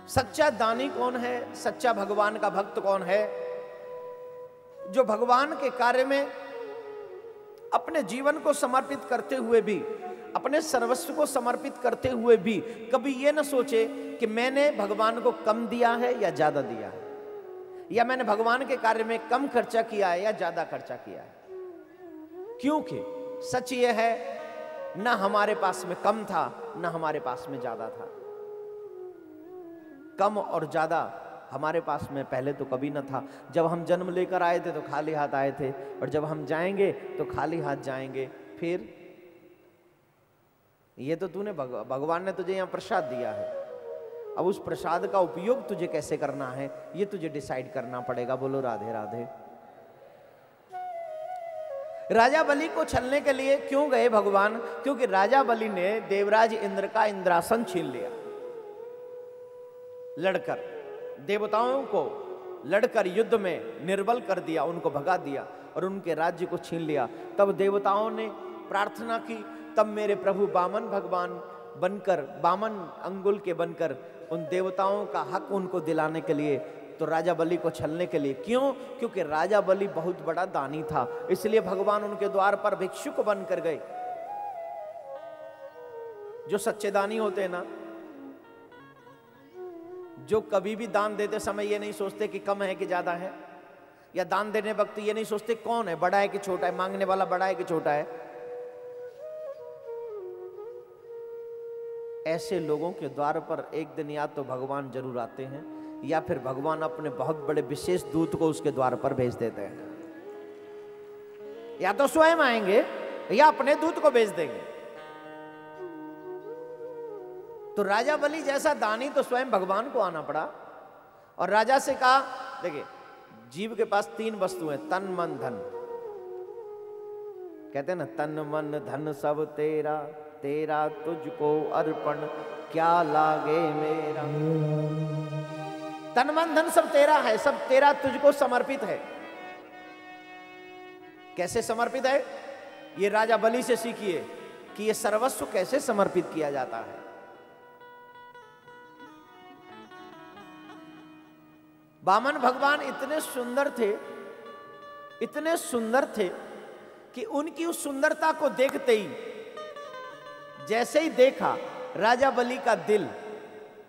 सच्चा दानी कौन है, सच्चा भगवान का भक्त कौन है? जो भगवान के कार्य में अपने जीवन को समर्पित करते हुए भी, अपने सर्वस्व को समर्पित करते हुए भी कभी ये ना सोचे कि मैंने भगवान को कम दिया है या ज्यादा दिया है, या मैंने भगवान के कार्य में कम खर्चा किया है या ज्यादा खर्चा किया है। क्योंकि सच ये है, ना हमारे पास में कम था, ना हमारे पास में ज्यादा था। कम और ज्यादा हमारे पास में पहले तो कभी ना था। जब हम जन्म लेकर आए थे तो खाली हाथ आए थे, और जब हम जाएंगे तो खाली हाथ जाएंगे। फिर ये तो तूने भगवान ने तुझे यहां प्रसाद दिया है, अब उस प्रसाद का उपयोग तुझे कैसे करना है ये तुझे डिसाइड करना पड़ेगा। बोलो राधे राधे। राजा बलि को छलने के लिए क्यों गए भगवान? क्योंकि राजा बलि ने देवराज इंद्र का इंद्रासन छीन लिया। लड़कर देवताओं को लड़कर युद्ध में निर्बल कर दिया, उनको भगा दिया और उनके राज्य को छीन लिया। तब देवताओं ने प्रार्थना की, तब मेरे प्रभु वामन भगवान बनकर, वामन अंगुल के बनकर उन देवताओं का हक उनको दिलाने के लिए, तो राजा बलि को छलने के लिए। क्यों? क्योंकि राजा बलि बहुत बड़ा दानी था, इसलिए भगवान उनके द्वार पर भिक्षुक बनकर गए। जो सच्चे दानी होते हैं ना, जो कभी भी दान देते समय ये नहीं सोचते कि कम है कि ज्यादा है, या दान देने वक्त ये नहीं सोचते कौन है, बड़ा है कि छोटा है, मांगने वाला बड़ा है कि छोटा है। ऐसे लोगों के द्वार पर एक दिन या तो भगवान जरूर आते हैं, या फिर भगवान अपने बहुत बड़े विशेष दूत को उसके द्वार पर भेज देते हैं। या तो स्वयं आएंगे या अपने दूत को भेज देंगे। तो राजा बलि जैसा दानी तो स्वयं भगवान को आना पड़ा, और राजा से कहा, देखिए जीव के पास 3 वस्तुएं, तन मन धन। कहते हैं ना, तन मन धन सब तेरा, तेरा तुझको अर्पण क्या लागे मेरा। तन मन धन सब तेरा है, सब तेरा तुझको समर्पित है। कैसे समर्पित है? ये राजा बलि से सीखिए कि ये सर्वस्व कैसे समर्पित किया जाता है। वामन भगवान इतने सुंदर थे, इतने सुंदर थे कि उनकी उस सुंदरता को देखते ही, जैसे ही देखा, राजा बलि का दिल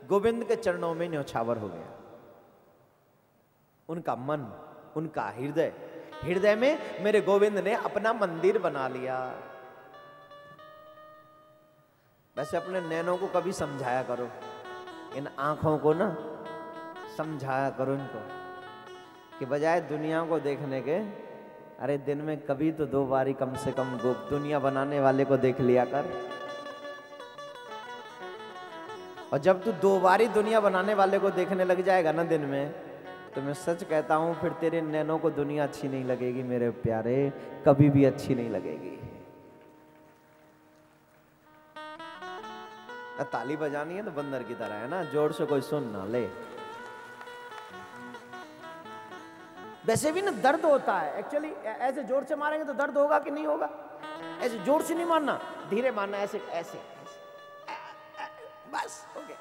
गोविंद के चरणों में न्यौछावर हो गया। उनका मन, उनका हृदय, हृदय में मेरे गोविंद ने अपना मंदिर बना लिया। वैसे अपने नैनों को कभी समझाया करो, इन आंखों को ना समझाया करो इनको, कि बजाय दुनिया को देखने के, अरे दिन में कभी तो 2 बारी कम से कम दुनिया बनाने वाले को देख लिया कर। और जब तू 2 बारी दुनिया बनाने वाले को देखने लग जाएगा ना दिन में, तो मैं सच कहता हूं फिर तेरे नैनों को दुनिया अच्छी नहीं लगेगी मेरे प्यारे, कभी भी अच्छी नहीं लगेगी। ताली बजानी है तो बंदर की तरह है ना, जोर से कोई सुन ना ले। वैसे भी ना दर्द होता है एक्चुअली, ऐसे जोर से मारेंगे तो दर्द होगा कि नहीं होगा? ऐसे जोर से नहीं मारना, धीरे मारना, ऐसे ऐसे, बस हो गया।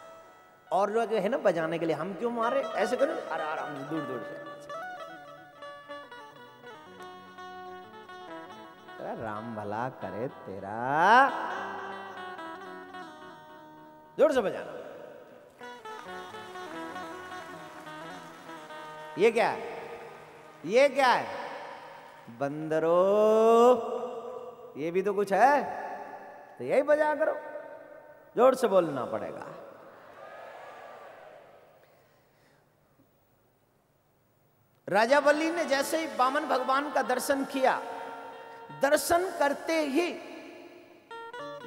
और लोग है ना बजाने के लिए, हम क्यों मारे, ऐसे करो आराम से, दूर दूर से। तेरा राम भला करे तेरा, जोर से बजाना। ये क्या है? ये क्या है? बंदरो, ये भी तो कुछ है, तो यही बजा करो, जोर से बोलना पड़ेगा। राजा बलि ने जैसे ही वामन भगवान का दर्शन किया, दर्शन करते ही,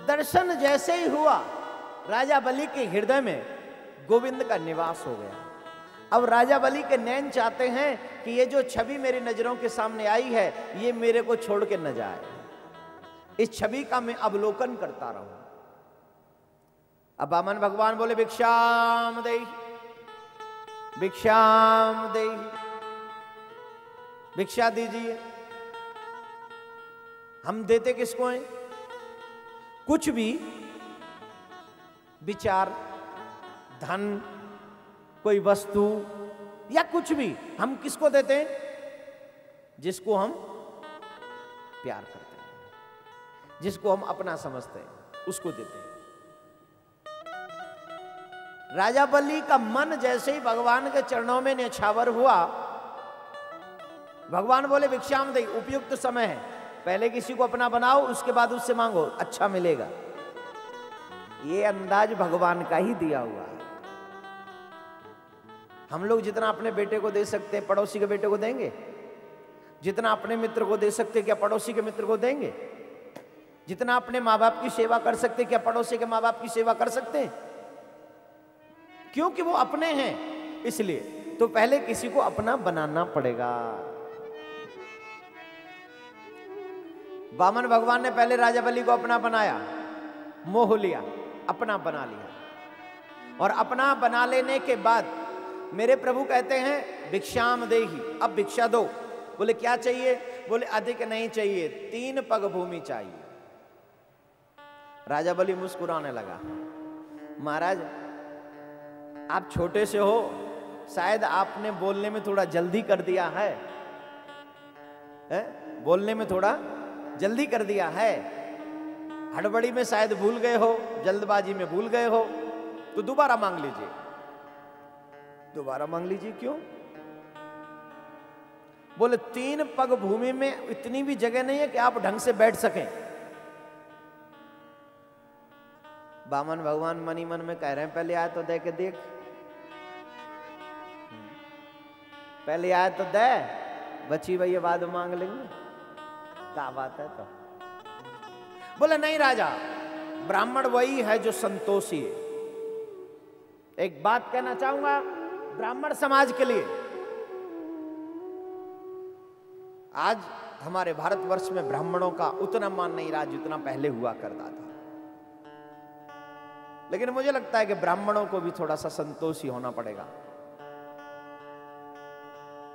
दर्शन जैसे ही हुआ, राजा बलि के हृदय में गोविंद का निवास हो गया। अब राजा बलि के नैन चाहते हैं कि ये जो छवि मेरी नजरों के सामने आई है, ये मेरे को छोड़ के न जाए, इस छवि का मैं अवलोकन करता रहूं। अब वामन भगवान बोले, भिक्षाम देहि, भिक्षाम देहि, भिक्षा दीजिए। हम देते किसको हैं? कुछ भी विचार, धन, कोई वस्तु या कुछ भी, हम किसको देते हैं? जिसको हम प्यार करते हैं, जिसको हम अपना समझते हैं, उसको देते हैं। राजा बलि का मन जैसे ही भगवान के चरणों में न्यौछावर हुआ, भगवान बोले भिक्षाम दे, उपयुक्त समय है, पहले किसी को अपना बनाओ, उसके बाद उससे मांगो, अच्छा मिलेगा। ये अंदाज भगवान का ही दिया हुआ है। हम लोग जितना अपने बेटे को दे सकते हैं, पड़ोसी के बेटे को देंगे? जितना अपने मित्र को दे सकते, क्या पड़ोसी के मित्र को देंगे? जितना अपने माँ बाप की सेवा कर सकते, क्या पड़ोसी के माँ बाप की सेवा कर सकते हैं? क्योंकि वो अपने हैं, इसलिए तो पहले किसी को अपना बनाना पड़ेगा। वामन भगवान ने पहले राजा बलि को अपना बनाया, मोह लिया, अपना बना लिया, और अपना बना लेने के बाद मेरे प्रभु कहते हैं भिक्षाम देहि, अब भिक्षा दो। बोले क्या चाहिए? बोले अधिक नहीं चाहिए, 3 पग भूमि चाहिए। राजा बलि मुस्कुराने लगा, महाराज आप छोटे से हो, शायद आपने बोलने में थोड़ा जल्दी कर दिया है, बोलने में थोड़ा जल्दी कर दिया है, हड़बड़ी में शायद भूल गए हो, जल्दबाजी में भूल गए हो, तो दोबारा मांग लीजिए। दोबारा मांग लीजिए। क्यों? बोले 3 पग भूमि में इतनी भी जगह नहीं है कि आप ढंग से बैठ सकें। वामन भगवान मनी मन में कह रहे हैं पहले आए तो दे के देख, पहले आए तो दे, बची वही बाद में मांग लेंगे, क्या बात है? तो बोले नहीं राजा, ब्राह्मण वही है जो संतोषी है। एक बात कहना चाहूंगा ब्राह्मण समाज के लिए, आज हमारे भारतवर्ष में ब्राह्मणों का उतना मान नहीं रहा जितना पहले हुआ करता था, लेकिन मुझे लगता है कि ब्राह्मणों को भी थोड़ा सा संतोषी होना पड़ेगा।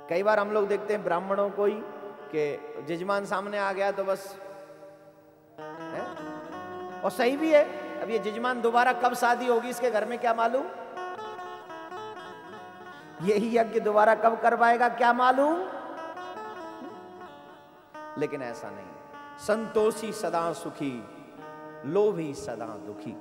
कई बार हम लोग देखते हैं ब्राह्मणों को ही कि जजमान सामने आ गया तो बस है? और सही भी है। अब ये जजमान दोबारा कब शादी होगी इसके घर में क्या मालूम, यही यज्ञ दोबारा कब करवाएगा क्या मालूम। लेकिन ऐसा नहीं, संतोषी सदा सुखी, लोभी सदा दुखी।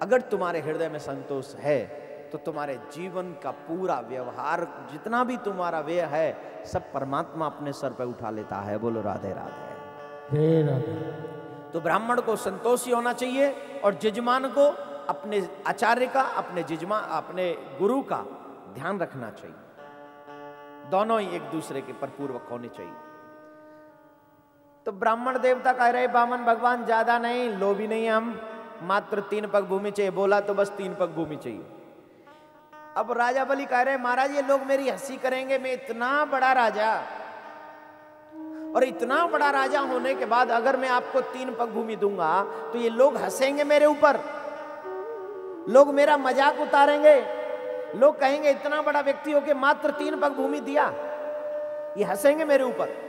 अगर तुम्हारे हृदय में संतोष है तो तुम्हारे जीवन का पूरा व्यवहार, जितना भी तुम्हारा व्यय है, सब परमात्मा अपने सर पे उठा लेता है। बोलो राधे राधे। तो ब्राह्मण को संतोषी होना चाहिए और जजमान को अपने आचार्य का, अपने गुरु का ध्यान रखना चाहिए। दोनों ही एक दूसरे के परपूर्वक होने चाहिए। तो ब्राह्मण देवता कह रहे वामन भगवान ज्यादा नहीं, लोभी नहीं, हम मात्र 3 पग भूमि चाहिए। बोला तो बस 3 पग भूमि चाहिए। अब राजा बलि कह रहे महाराज ये लोग मेरी हंसी करेंगे, मैं इतना बड़ा राजा, और इतना बड़ा राजा होने के बाद अगर मैं आपको 3 पग भूमि दूंगा तो ये लोग हंसेंगे मेरे ऊपर, लोग मेरा मजाक उतारेंगे, लोग कहेंगे इतना बड़ा व्यक्ति हो के मात्र 3 पग भूमि दिया, ये हंसेंगे मेरे ऊपर।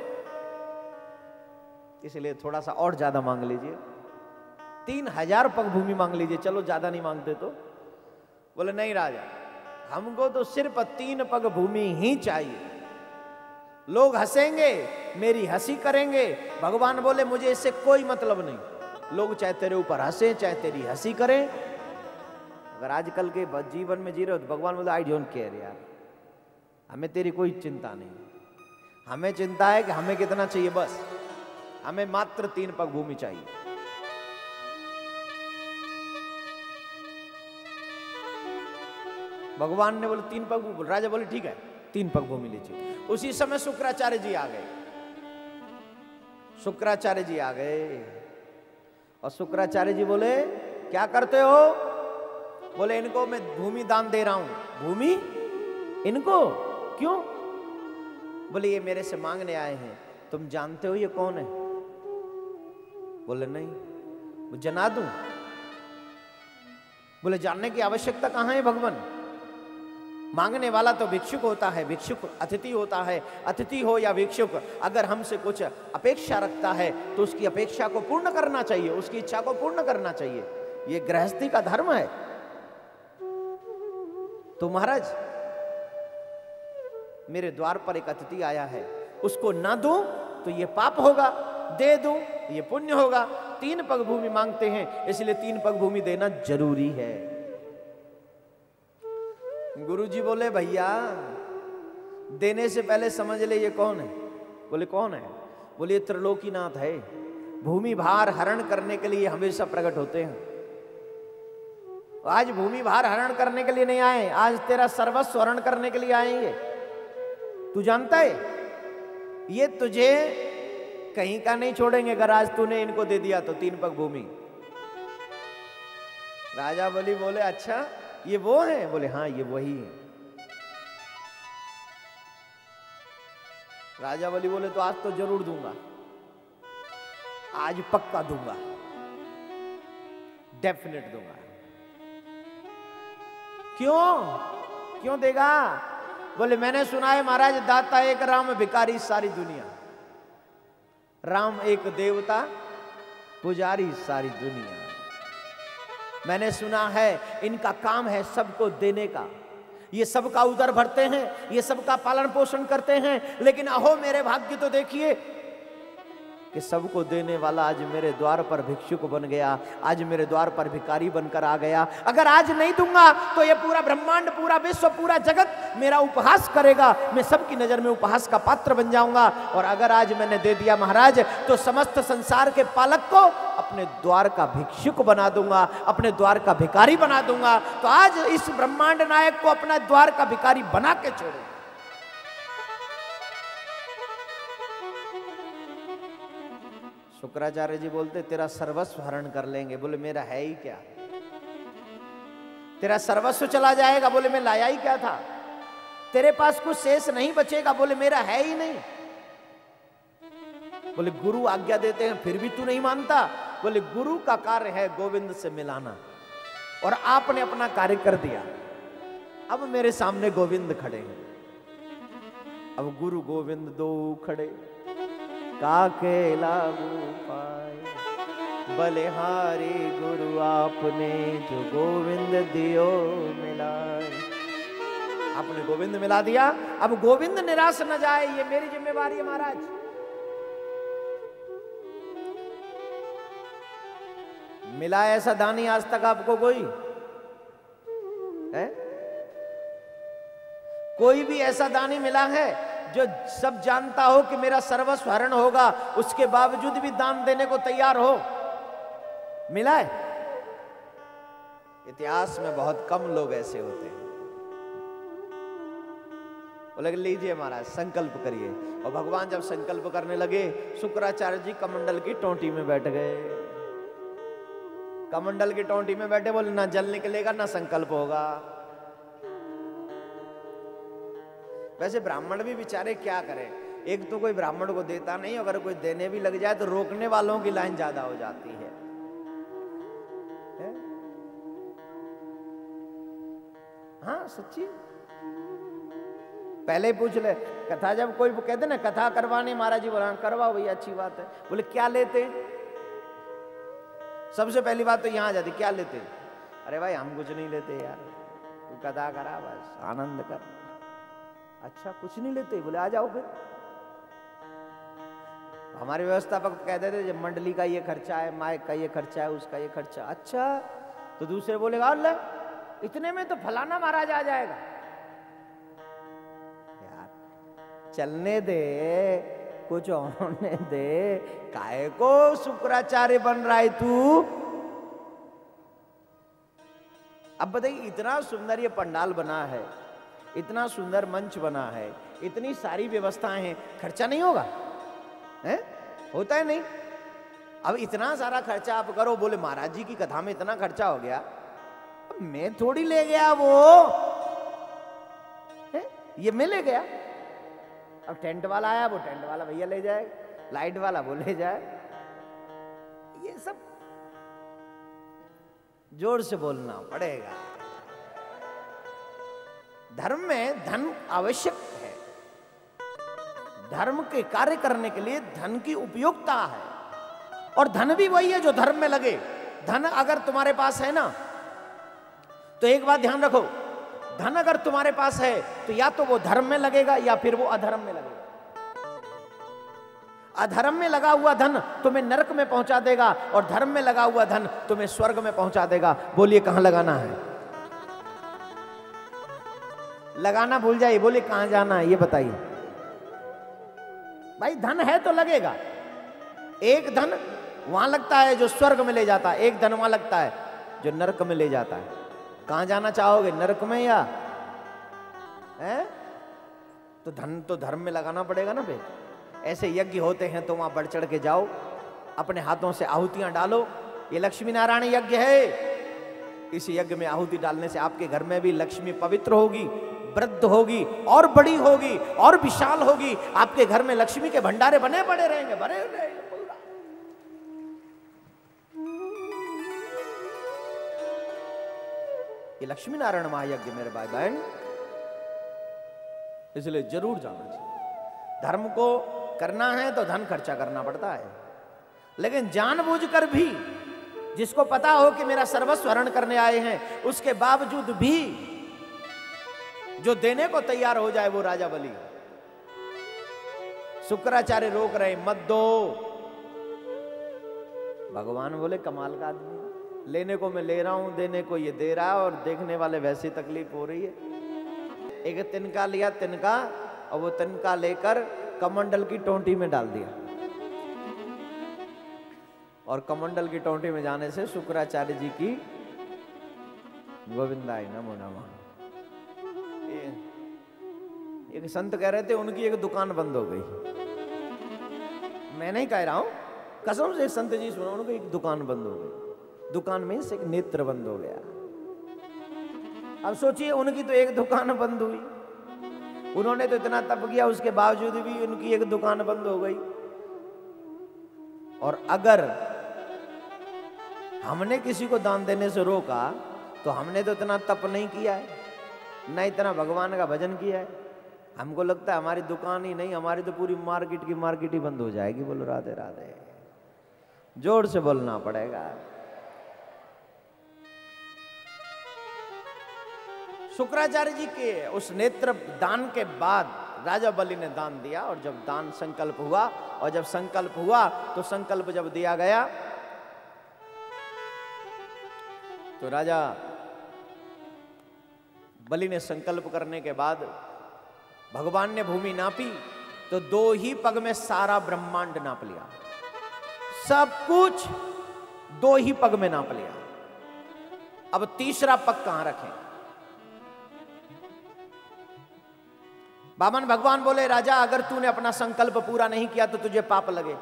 इसलिए थोड़ा सा और ज्यादा मांग लीजिए, 3000 पग भूमि मांग लीजिए, चलो ज्यादा नहीं मांगते तो। बोले नहीं राजा, हमको तो सिर्फ 3 पग भूमि ही चाहिए। लोग हंसेंगे, मेरी हंसी करेंगे। भगवान बोले मुझे इससे कोई मतलब नहीं, लोग चाहे तेरे ऊपर हंसे चाहे तेरी हंसी करें। अगर आजकल के जीवन में जी रहे हो तो भगवान बोले आई डोंट केयर यार, हमें तेरी कोई चिंता नहीं, हमें चिंता है कि हमें कितना चाहिए, बस हमें मात्र 3 पग भूमि चाहिए। भगवान ने बोले 3 पग भूमि, राजा बोले ठीक है 3 पग भूमि लीजिए। उसी समय शुक्राचार्य जी आ गए। शुक्राचार्य जी आ गए और शुक्राचार्य जी बोले क्या करते हो? बोले इनको मैं भूमि दान दे रहा हूं। भूमि इनको? क्यों? बोले ये मेरे से मांगने आए हैं, तुम जानते हो ये कौन है? बोले नहीं। वो जना दूं? बोले जानने की आवश्यकता कहां है भगवान, मांगने वाला तो भिक्षुक होता है, भिक्षुक अतिथि होता है। अतिथि हो या भिक्षुक, अगर हमसे कुछ अपेक्षा रखता है तो उसकी अपेक्षा को पूर्ण करना चाहिए, उसकी इच्छा को पूर्ण करना चाहिए। यह गृहस्थी का धर्म है। तो महाराज मेरे द्वार पर एक अतिथि आया है, उसको ना दूं तो ये पाप होगा, दे दूं ये पुण्य होगा। 3 पग भूमि मांगते हैं, इसलिए 3 पग भूमि देना जरूरी है। गुरुजी बोले भैया देने से पहले समझ ले ये कौन है। बोले कौन है? बोले ये त्रिलोकीनाथ है, भूमि भार हरण करने के लिए हमेशा प्रकट होते हैं। आज भूमि भार हरण करने के लिए नहीं आए, आज तेरा सर्वस्व हरण करने के लिए आएंगे। तू जानता है ये तुझे कहीं का नहीं छोड़ेंगे अगर आज तूने इनको दे दिया तो 3 पग भूमि। राजा बलि बोले अच्छा ये वो है? बोले हाँ ये वही है। राजा बलि बोले तो आज तो जरूर दूंगा, आज पक्का दूंगा, डेफिनेट दूंगा। क्यों? क्यों देगा? बोले मैंने सुना है महाराज दाता एक राम भिखारी सारी दुनिया। राम एक देवता पुजारी सारी दुनिया। मैंने सुना है इनका काम है सबको देने का, ये सबका उदर भरते हैं, ये सबका पालन पोषण करते हैं। लेकिन अहो मेरे भाग्य तो देखिए कि सबको देने वाला आज मेरे द्वार पर भिक्षुक बन गया, आज मेरे द्वार पर भिखारी बनकर आ गया। अगर आज नहीं दूंगा तो ये पूरा ब्रह्मांड, पूरा विश्व, पूरा जगत मेरा उपहास करेगा, मैं सबकी नजर में उपहास का पात्र बन जाऊंगा। और अगर आज मैंने दे दिया महाराज तो समस्त संसार के पालक को अपने द्वार का भिक्षुक बना दूंगा, अपने द्वार का भिखारी बना दूंगा। तो आज इस ब्रह्मांड नायक को अपना द्वार का भिखारी बना के छोड़ो। शुक्राचार्य जी बोलते तेरा सर्वस्व हरण कर लेंगे। बोले मेरा है ही क्या? तेरा सर्वस्व चला जाएगा। बोले मैं लाया ही क्या था? तेरे पास कुछ शेष नहीं बचेगा। बोले मेरा है ही नहीं। बोले गुरु आज्ञा देते हैं फिर भी तू नहीं मानता। बोले गुरु का कार्य है गोविंद से मिलाना, और आपने अपना कार्य कर दिया। अब मेरे सामने गोविंद खड़े हैं। अब गुरु गोविंद दो खड़े, काके लागू पाए, बलिहारी गुरु आपने जो गोविंद दियो मिलाए। आपने गोविंद मिला दिया, अब गोविंद निराश न जाए, ये मेरी जिम्मेवारी है महाराज। मिला ऐसा दानी आज तक आपको कोई है? कोई भी ऐसा दानी मिला है जो सब जानता हो कि मेरा सर्वस्व हरण होगा, उसके बावजूद भी दान देने को तैयार हो? मिला है? इतिहास में बहुत कम लोग ऐसे होते हैं। बोले लीजिए महाराज संकल्प करिए। और भगवान जब संकल्प करने लगे, शुक्राचार्य जी कमंडल की टोंटी में बैठ गए। कमंडल की टोंटी में बैठे, बोले ना जल निकलेगा ना संकल्प होगा। वैसे ब्राह्मण भी बेचारे क्या करें, एक तो कोई ब्राह्मण को देता नहीं, अगर कोई देने भी लग जाए तो रोकने वालों की लाइन ज्यादा हो जाती है? हाँ सच्ची। पहले ही पूछ ले, कथा जब कोई कहते ना कथा करवाने, महाराज जी बोला करवाओ भैया अच्छी बात है। बोले क्या लेते? सबसे पहली बात तो यहां आ जाती, क्या लेते? अरे भाई हम कुछ नहीं लेते यार, तू कथा करा बस आनंद कर। अच्छा कुछ नहीं लेते? बोले आ जाओ फिर। हमारे व्यवस्थापक कहते थे जब मंडली का ये खर्चा है, माइक का ये खर्चा है, उसका ये खर्चा। अच्छा तो दूसरे बोलेगा ले इतने में तो फलाना महाराज आ जाएगा। यार चलने दे, कुछ होने दे, काहे को शुक्राचार्य बन रहा है तू? अब बताइए इतना सुंदर ये पंडाल बना है, इतना सुंदर मंच बना है, इतनी सारी व्यवस्थाएं हैं, खर्चा नहीं होगा? है? होता है नहीं? अब इतना सारा खर्चा आप करो। बोले महाराज जी की कथा में इतना खर्चा हो गया, अब मैं थोड़ी ले गया वो है? ये मैं ले गया। अब टेंट वाला आया, वो टेंट वाला भैया ले जाए, लाइट वाला वो ले जाए। ये सब जोर से बोलना पड़ेगा। धर्म में धन आवश्यक है, धर्म के कार्य करने के लिए धन की उपयोगिता है, और धन भी वही है जो धर्म में लगे। धन अगर तुम्हारे पास है ना, तो एक बात ध्यान रखो, धन अगर तुम्हारे पास है तो या तो वो धर्म में लगेगा या फिर वो अधर्म में लगेगा। अधर्म में लगा हुआ धन तुम्हें नरक में पहुंचा देगा और धर्म में लगा हुआ धन तुम्हें स्वर्ग में पहुंचा देगा। बोलिए कहां लगाना है? लगाना भूल जाइए, बोलिए कहां जाना है ये बताइए। भाई धन है तो लगेगा। एक धन वहां लगता है जो स्वर्ग में ले जाता है, एक धन वहां लगता है जो नरक में ले जाता है। कहां जाना चाहोगे, नरक में या है? तो धन तो धर्म में लगाना पड़ेगा ना। फिर ऐसे यज्ञ होते हैं तो वहां बढ़ चढ़ के जाओ, अपने हाथों से आहुतियां डालो। ये लक्ष्मी नारायण यज्ञ है। इस यज्ञ में आहुति डालने से आपके घर में भी लक्ष्मी पवित्र होगी, वृद्ध होगी और बड़ी होगी और विशाल होगी। आपके घर में लक्ष्मी के भंडारे बने पड़े रहेंगे, भरे रहेंगे। ये लक्ष्मी नारायण महायज्ञ मेरे भाई बहन, इसलिए जरूर जाना चाहिए। धर्म को करना है तो धन खर्चा करना पड़ता है, लेकिन जानबूझकर भी, जिसको पता हो कि मेरा सर्वस्व हरण करने आए हैं, उसके बावजूद भी जो देने को तैयार हो जाए वो राजा बलि। शुक्राचार्य रोक रहे, मत दो। भगवान बोले कमाल का आदमी, लेने को मैं ले रहा हूं, देने को ये दे रहा है, और देखने वाले वैसी तकलीफ हो रही है। एक तिनका लिया, तिनका, और वो तिनका लेकर कमंडल की टोंटी में डाल दिया, और कमंडल की टोंटी में जाने से शुक्राचार्य जी की गोविंदाय नमो नमः। एक संत कह रहे थे उनकी एक दुकान बंद हो गई। मैं नहीं कह रहा हूं, कसम से संत जी सुना, उनकी एक दुकान बंद हो गई। दुकान में से एक नेत्र बंद हो गया। अब सोचिए, उनकी तो एक दुकान बंद हुई, उन्होंने तो इतना तप किया, उसके बावजूद भी उनकी एक दुकान बंद हो गई। और अगर हमने किसी को दान देने से रोका तो हमने तो इतना तप नहीं किया है, न इतना भगवान का भजन किया है। हमको लगता है हमारी दुकान ही नहीं, हमारी तो पूरी मार्केट की मार्केट ही बंद हो जाएगी। बोलो राधे राधे, जोर से बोलना पड़ेगा। शुक्राचार्य जी के उस नेत्र दान के बाद राजा बलि ने दान दिया, और जब दान संकल्प हुआ, और जब संकल्प हुआ तो संकल्प जब दिया गया तो राजा बलि ने संकल्प करने के बाद भगवान ने भूमि नापी तो 2 ही पग में सारा ब्रह्मांड नाप लिया। सब कुछ 2 ही पग में नाप लिया। अब तीसरा पग कहां रखें? बामन भगवान बोले, राजा अगर तूने अपना संकल्प पूरा नहीं किया तो तुझे पाप लगे।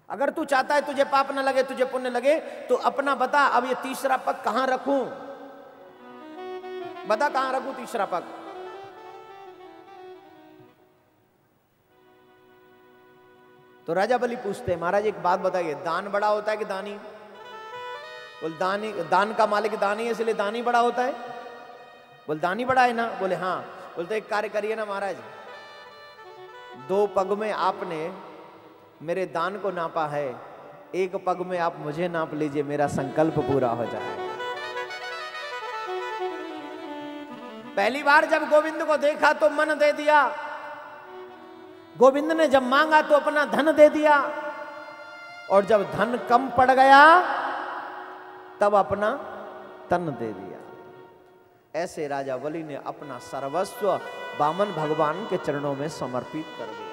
अगर तू चाहता है तुझे पाप न लगे, तुझे पुण्य लगे, तो अपना बता, अब ये तीसरा पग कहां रखूं? बता कहां रखूं तीसरा पग? तो राजा बलि पूछते हैं, महाराज एक बात बताइए, दान बड़ा होता है कि दानी? बोल दान का मालिक दानी है, इसलिए दानी बड़ा होता है। बोल दानी बड़ा है ना? बोले हाँ। बोलते एक कार्य करिए ना महाराज, 2 पग में आपने मेरे दान को नापा है, 1 पग में आप मुझे नाप लीजिए, मेरा संकल्प पूरा हो जाएगा। पहली बार जब गोविंद को देखा तो मन दे दिया, गोविंद ने जब मांगा तो अपना धन दे दिया, और जब धन कम पड़ गया तब अपना तन दे दिया। ऐसे राजा बलि ने अपना सर्वस्व वामन भगवान के चरणों में समर्पित कर दिया।